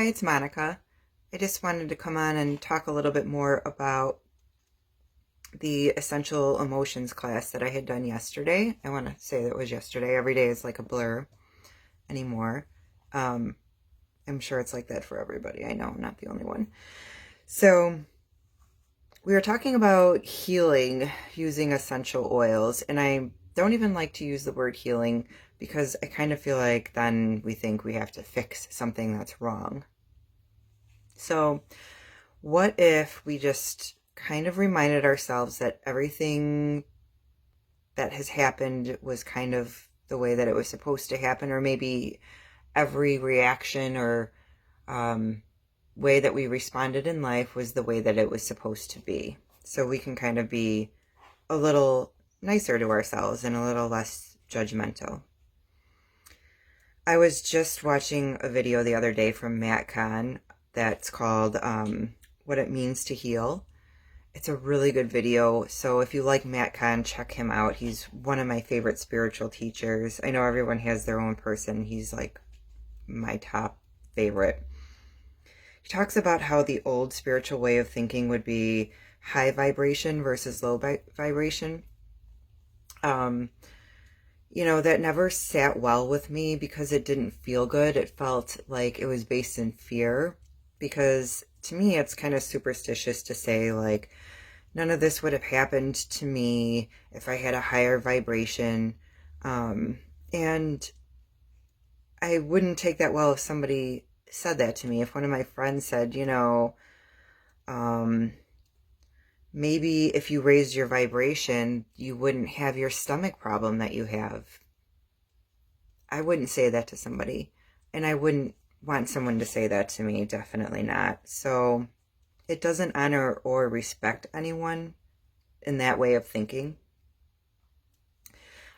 Hi, it's Monica. I just wanted to come on and talk a little bit more about the essential emotions class that I had done yesterday. I want to say that it was yesterday. Every day is like a blur anymore. Um, I'm sure it's like that for everybody. I know I'm not the only one. So, we were talking about healing using essential oils, and I don't even like to use the word healing because I kind of feel like then we think we have to fix something that's wrong. So, what if we just kind of reminded ourselves that everything that has happened was kind of the way that it was supposed to happen, or maybe every reaction or um, way that we responded in life was the way that it was supposed to be. So we can kind of be a little nicer to ourselves and a little less judgmental. I was just watching a video the other day from Matt Kahn that's called What It Means to Heal. It's a really good video. So if you like Matt Kahn, check him out. He's one of my favorite spiritual teachers. I know everyone has their own person. He's like my top favorite. He talks about how the old spiritual way of thinking would be high vibration versus low vibration. Um, that never sat well with me because it didn't feel good. It felt like it was based in fear. Because to me, it's kind of superstitious to say, like, none of this would have happened to me if I had a higher vibration. And I wouldn't take that well if somebody said that to me. If one of my friends said, um, maybe if you raised your vibration, you wouldn't have your stomach problem that you have. I wouldn't say that to somebody. And I wouldn't want someone to say that to me. Definitely not. So it doesn't honor or respect anyone in that way of thinking.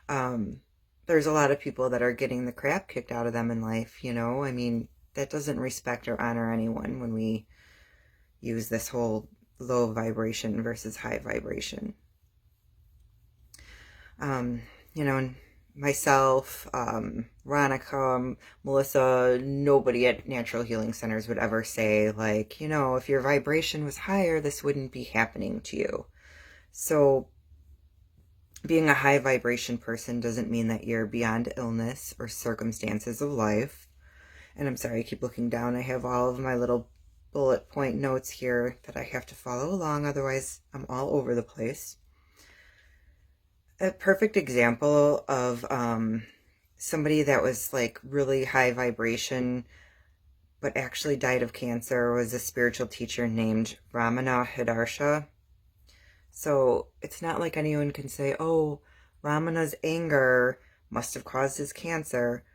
There's a lot of people that are getting the crap kicked out of them in life, I mean, that doesn't respect or honor anyone when we use this whole low vibration versus high vibration. Um, and myself, Ronica, Melissa, nobody at natural healing centers would ever say, like, if your vibration was higher, this wouldn't be happening to you. So being a high vibration person doesn't mean that you're beyond illness or circumstances of life. And I'm sorry, I keep looking down. I have all of my little bullet point notes here that I have to follow along, otherwise I'm all over the place. A perfect example of somebody that was like really high vibration but actually died of cancer was a spiritual teacher named Ramana Hidarsha. So it's not like anyone can say, oh, Ramana's anger must have caused his cancer.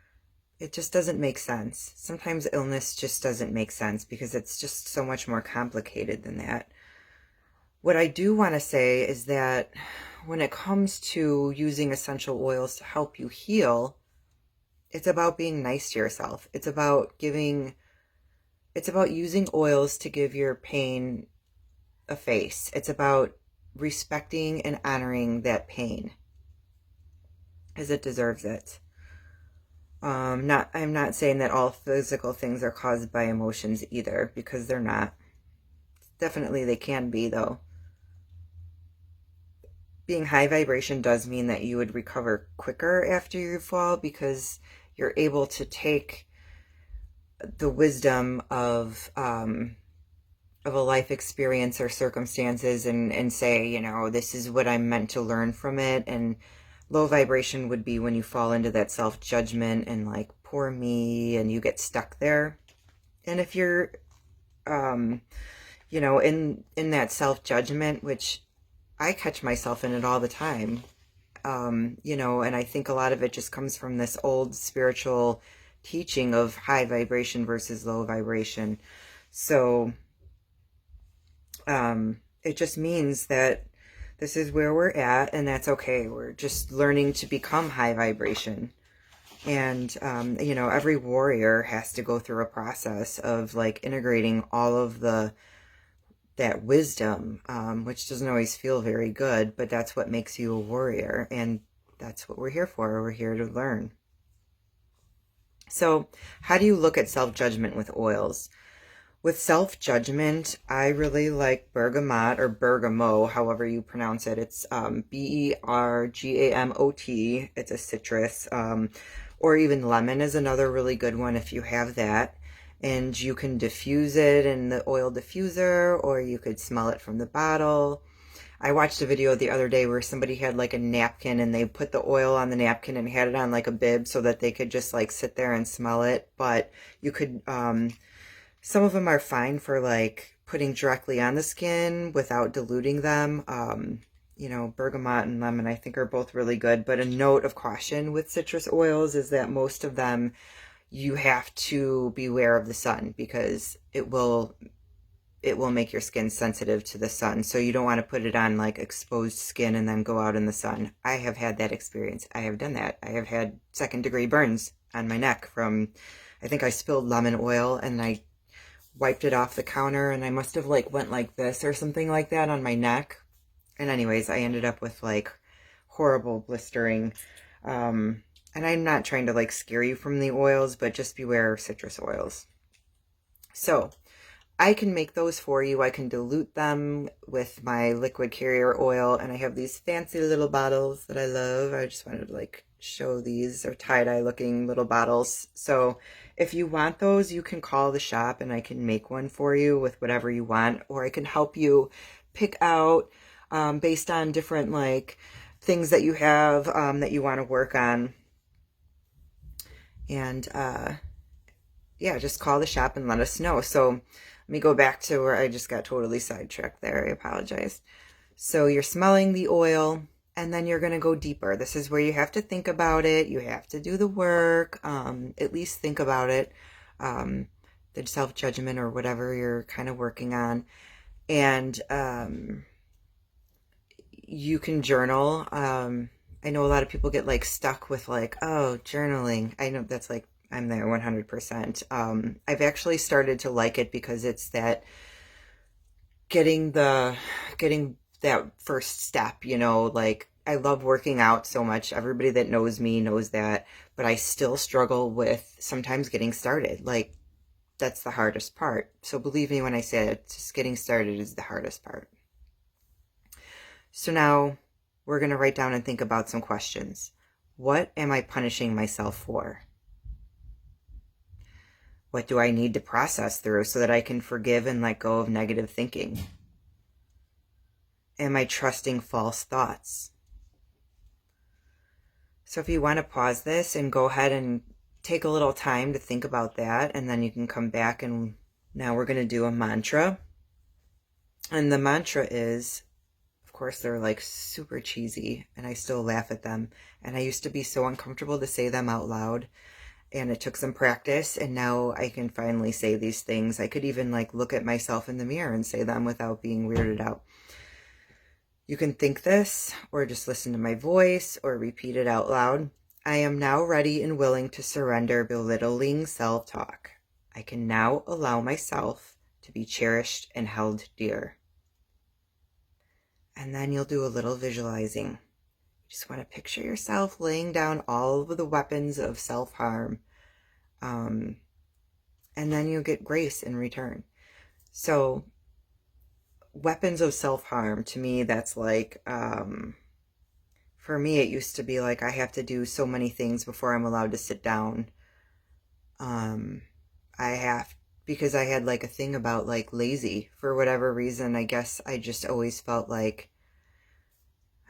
It just doesn't make sense. Sometimes illness just doesn't make sense because it's just so much more complicated than that. What I do want to say is that when it comes to using essential oils to help you heal, it's about being nice to yourself. It's about using oils to give your pain a face. It's about respecting and honoring that pain as it deserves it. I'm not saying that all physical things are caused by emotions either, because they're not. Definitely they can be, though. Being high vibration does mean that you would recover quicker after you fall because you're able to take the wisdom of a life experience or circumstances and say, this is what I'm meant to learn from it. And low vibration would be when you fall into that self-judgment and like, poor me, and you get stuck there. And if you're, in that self-judgment, which I catch myself in it all the time, and I think a lot of it just comes from this old spiritual teaching of high vibration versus low vibration. So, it just means that this is where we're at, and that's okay. We're just learning to become high vibration. And, every warrior has to go through a process of like integrating all of that wisdom, which doesn't always feel very good, but that's what makes you a warrior. And that's what we're here for. We're here to learn. So how do you look at self-judgment with oils? With self-judgment, I really like bergamot or bergamot, however you pronounce it. It's Bergamot. It's a citrus. Or even lemon is another really good one if you have that. And you can diffuse it in the oil diffuser, or you could smell it from the bottle. I watched a video the other day where somebody had like a napkin and they put the oil on the napkin and had it on like a bib so that they could just like sit there and smell it. But you could, some of them are fine for like putting directly on the skin without diluting them. You know, bergamot and lemon I think are both really good, but a note of caution with citrus oils is that most of them you have to beware of the sun because it will make your skin sensitive to the sun. So you don't want to put it on like exposed skin and then go out in the sun. I have had that experience. I have done that. I have had second-degree burns on my neck from, I think I spilled lemon oil and I wiped it off the counter and I must have like went like this or something like that on my neck. And anyways, I ended up with like horrible blistering. And I'm not trying to like scare you from the oils, but just beware of citrus oils. So I can make those for you. I can dilute them with my liquid carrier oil, and I have these fancy little bottles that I love. I just wanted to like show these, or tie-dye looking little bottles. So if you want those, you can call the shop and I can make one for you with whatever you want, or I can help you pick out based on different like things that you have that you want to work on. And yeah, just call the shop and let us know. So let me go back to where I just got totally sidetracked there. I apologize. So you're smelling the oil and then you're going to go deeper. This is where you have to think about it. You have to do the work, at least think about it, the self-judgment or whatever you're kind of working on. And you can journal. I know a lot of people get like stuck with like, oh, journaling. I know that's like, I'm there 100%. I've actually started to like it because it's that getting that first step, you know, like I love working out so much. Everybody that knows me knows that, but I still struggle with sometimes getting started. Like that's the hardest part. So believe me when I say it, just getting started is the hardest part. So now we're going to write down and think about some questions. What am I punishing myself for? What do I need to process through so that I can forgive and let go of negative thinking? Am I trusting false thoughts? So if you want to pause this and go ahead and take a little time to think about that, and then you can come back, and now we're going to do a mantra. And the mantra is, of course, they're like super cheesy and I still laugh at them. And I used to be so uncomfortable to say them out loud. And it took some practice, and now I can finally say these things. I could even like look at myself in the mirror and say them without being weirded out. You can think this, or just listen to my voice, or repeat it out loud. I am now ready and willing to surrender belittling self-talk. I can now allow myself to be cherished and held dear. And then you'll do a little visualizing. You just want to picture yourself laying down all of the weapons of self-harm. And then you'll get grace in return. So weapons of self-harm, to me, that's like, for me, it used to be like I have to do so many things before I'm allowed to sit down. Because I had like a thing about like lazy for whatever reason. I guess I just always felt like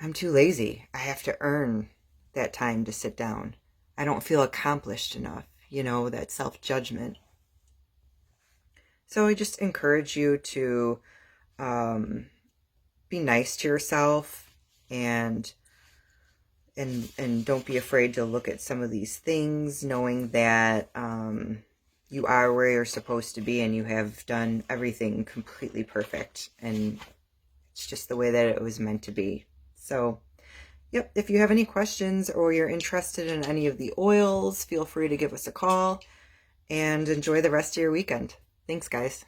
I'm too lazy. I have to earn that time to sit down. I don't feel accomplished enough, you know, that self-judgment. So I just encourage you to be nice to yourself, and don't be afraid to look at some of these things, knowing that you are where you're supposed to be and you have done everything completely perfect, and it's just the way that it was meant to be. So, yep, if you have any questions or you're interested in any of the oils, feel free to give us a call, and enjoy the rest of your weekend. Thanks, guys.